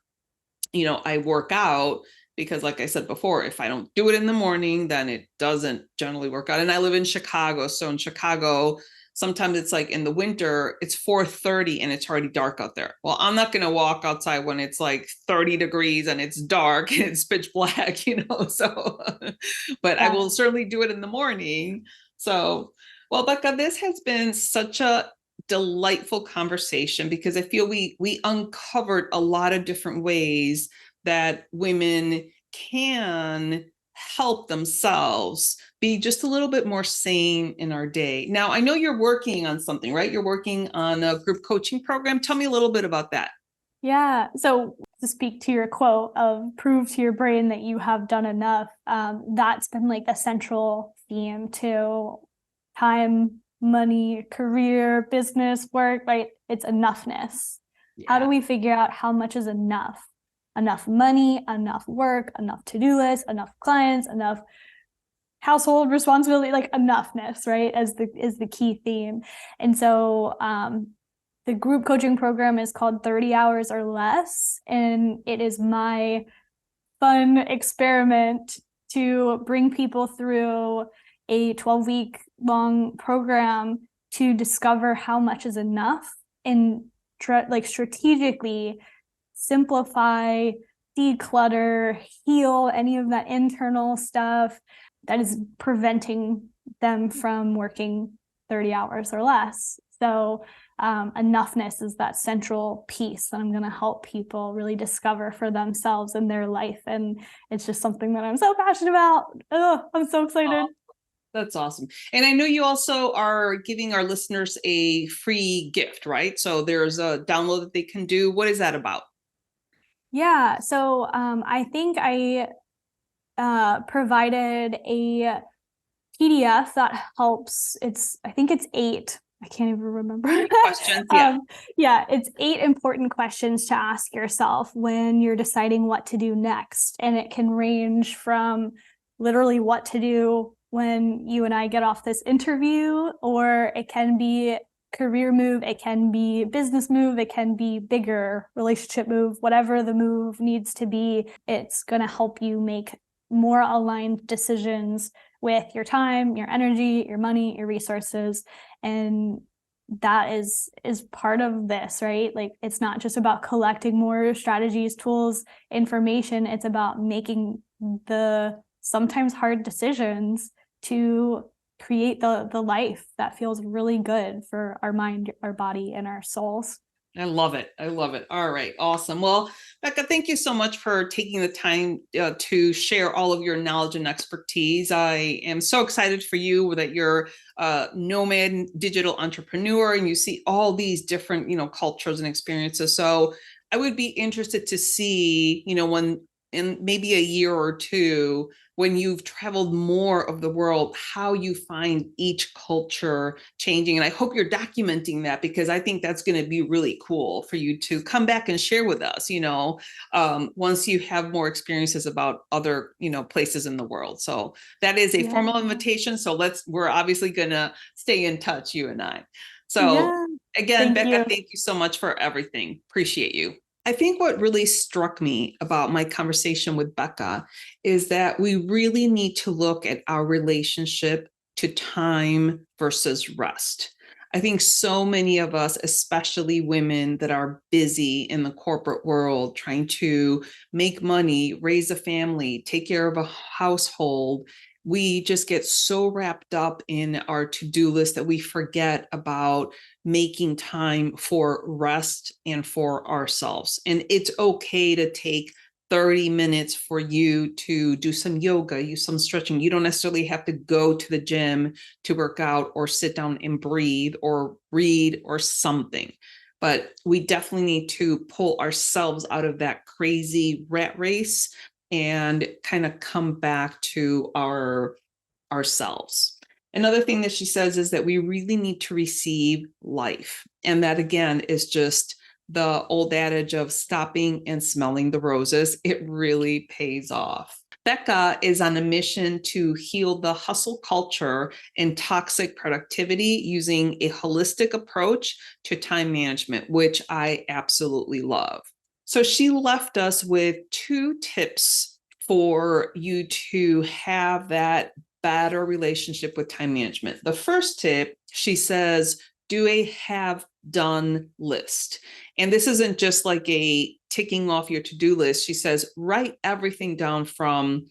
I work out, because like I said before, if I don't do it in the morning, then it doesn't generally work out. And I live in Chicago. So in Chicago, sometimes it's like in the winter, it's 4:30 and it's already dark out there. Well, I'm not going to walk outside when it's like 30 degrees and it's dark and it's pitch black, so, but I will certainly do it in the morning. So, well, Becca, this has been such a delightful conversation because I feel we uncovered a lot of different ways that women can help themselves be just a little bit more sane in our day. Now, I know you're working on something, right? You're working on a group coaching program. Tell me a little bit about that. Yeah. So to speak to your quote of prove to your brain that you have done enough, that's been like the central theme to time, money, career, business, work, right? It's enoughness. Yeah. How do we figure out how much is enough? Enough money, enough work, enough to-do lists, enough clients, enough household responsibility, like enoughness, right? Is the key theme. And so the group coaching program is called 30 Hours or Less. And it is my fun experiment to bring people through a 12-week long program to discover how much is enough and strategically simplify, declutter, heal any of that internal stuff that is preventing them from working 30 hours or less. So enoughness is that central piece that I'm going to help people really discover for themselves in their life. And it's just something that I'm so passionate about. Oh, I'm so excited. Oh, that's awesome. And I know you also are giving our listeners a free gift, right? So there's a download that they can do. What is that about? Yeah. So I think I provided a PDF that helps. I think it's 8. I can't even remember. Questions, yeah. Yeah, it's 8 important questions to ask yourself when you're deciding what to do next. And it can range from literally what to do when you and I get off this interview, or it can be career move, it can be business move, it can be bigger relationship move, whatever the move needs to be. It's going to help you make more aligned decisions with your time, your energy, your money, your resources. And that is part of this, right? Like, it's not just about collecting more strategies, tools, information. It's about making the sometimes hard decisions to create the life that feels really good for our mind, our body, and our souls. I love it. I love it. All right. Awesome. Well, Becca, thank you so much for taking the time to share all of your knowledge and expertise. I am so excited for you that you're a nomad digital entrepreneur and you see all these different, cultures and experiences. So I would be interested to see, when in maybe a year or two, when you've traveled more of the world, how you find each culture changing. And I hope you're documenting that, because I think that's going to be really cool for you to come back and share with us, once you have more experiences about other, places in the world. So that is a formal invitation. So we're obviously going to stay in touch, you and I. So again, Becca, thank you so much for everything. Appreciate you. I think what really struck me about my conversation with Becca is that we really need to look at our relationship to time versus rest. I think so many of us, especially women that are busy in the corporate world, trying to make money, raise a family, take care of a household, we just get so wrapped up in our to-do list that we forget about making time for rest and for ourselves. And it's okay to take 30 minutes for you to do some yoga, use some stretching. You don't necessarily have to go to the gym to work out or sit down and breathe or read or something. But we definitely need to pull ourselves out of that crazy rat race and kind of come back to ourselves. Another thing that she says is that we really need to receive life. And that, again, is just the old adage of stopping and smelling the roses. It really pays off. Becca is on a mission to heal the hustle culture and toxic productivity using a holistic approach to time management, which I absolutely love. So she left us with 2 tips for you to have that better relationship with time management. The first tip, she says, do a have done list. And this isn't just like a ticking off your to-do list. She says, write everything down from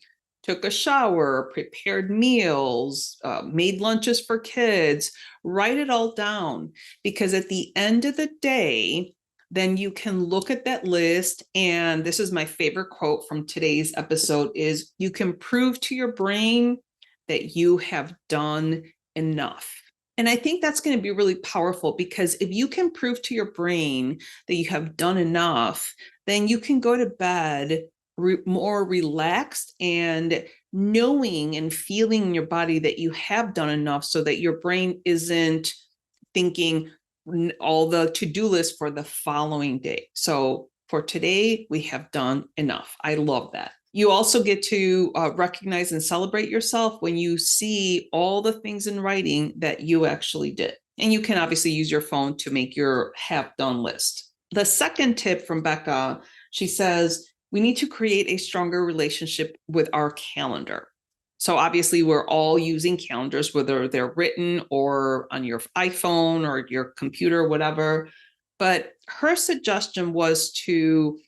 took a shower, prepared meals, made lunches for kids. Write it all down, because at the end of the day, then you can look at that list. And this is my favorite quote from today's episode is, you can prove to your brain that you have done enough. And I think that's going to be really powerful, because if you can prove to your brain that you have done enough, then you can go to bed more relaxed and knowing and feeling in your body that you have done enough, so that your brain isn't thinking all the to-do list for the following day. So for today, we have done enough. I love that. You also get to recognize and celebrate yourself when you see all the things in writing that you actually did. And you can obviously use your phone to make your have done list. The second tip from Becca, she says, we need to create a stronger relationship with our calendar. So obviously we're all using calendars, whether they're written or on your iPhone or your computer, whatever. But her suggestion was to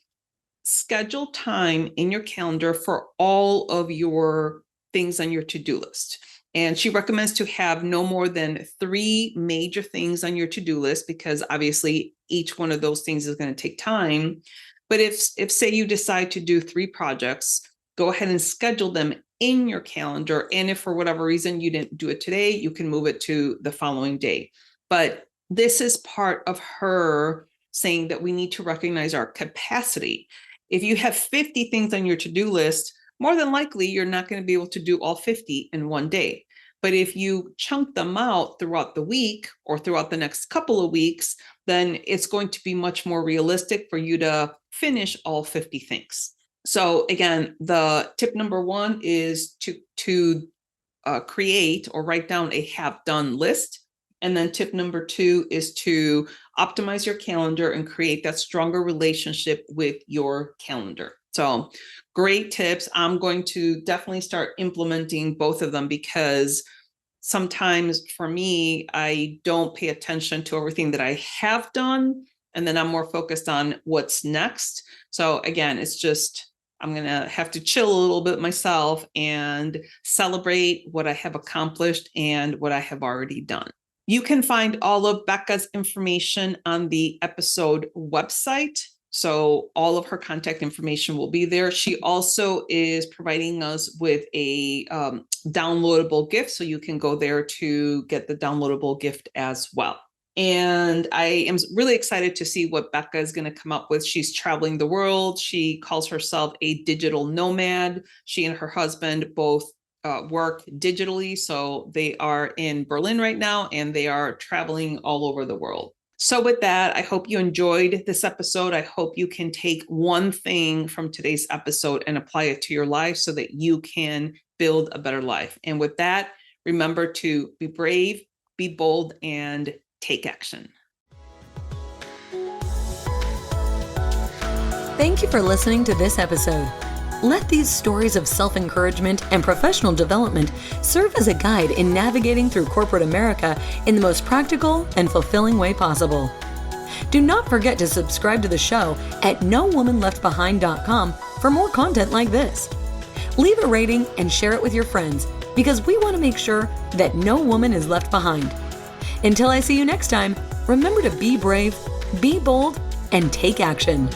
schedule time in your calendar for all of your things on your to-do list. And she recommends to have no more than 3 major things on your to-do list, because obviously each one of those things is going to take time. But if say you decide to do 3 projects, go ahead and schedule them in your calendar. And if for whatever reason you didn't do it today, you can move it to the following day. But this is part of her saying that we need to recognize our capacity. If you have 50 things on your to-do list, more than likely you're not going to be able to do all 50 in one day. But if you chunk them out throughout the week or throughout the next couple of weeks, then it's going to be much more realistic for you to finish all 50 things. So again, the tip number 1 is to create or write down a have done list. And then tip number 2 is to optimize your calendar and create that stronger relationship with your calendar. So great tips. I'm going to definitely start implementing both of them, because sometimes for me, I don't pay attention to everything that I have done. And then I'm more focused on what's next. So again, it's just, I'm going to have to chill a little bit myself and celebrate what I have accomplished and what I have already done. You can find all of Becca's information on the episode website. So all of her contact information will be there. She also is providing us with a downloadable gift. So you can go there to get the downloadable gift as well. And I am really excited to see what Becca is going to come up with. She's traveling the world. She calls herself a digital nomad. She and her husband both work digitally. So they are in Berlin right now, and they are traveling all over the world. So with that, I hope you enjoyed this episode. I hope you can take one thing from today's episode and apply it to your life so that you can build a better life. And with that, remember to be brave, be bold, and take action. Thank you for listening to this episode. Let these stories of self-encouragement and professional development serve as a guide in navigating through corporate America in the most practical and fulfilling way possible. Do not forget to subscribe to the show at nowomanleftbehind.com for more content like this. Leave a rating and share it with your friends, because we want to make sure that no woman is left behind. Until I see you next time, remember to be brave, be bold, and take action.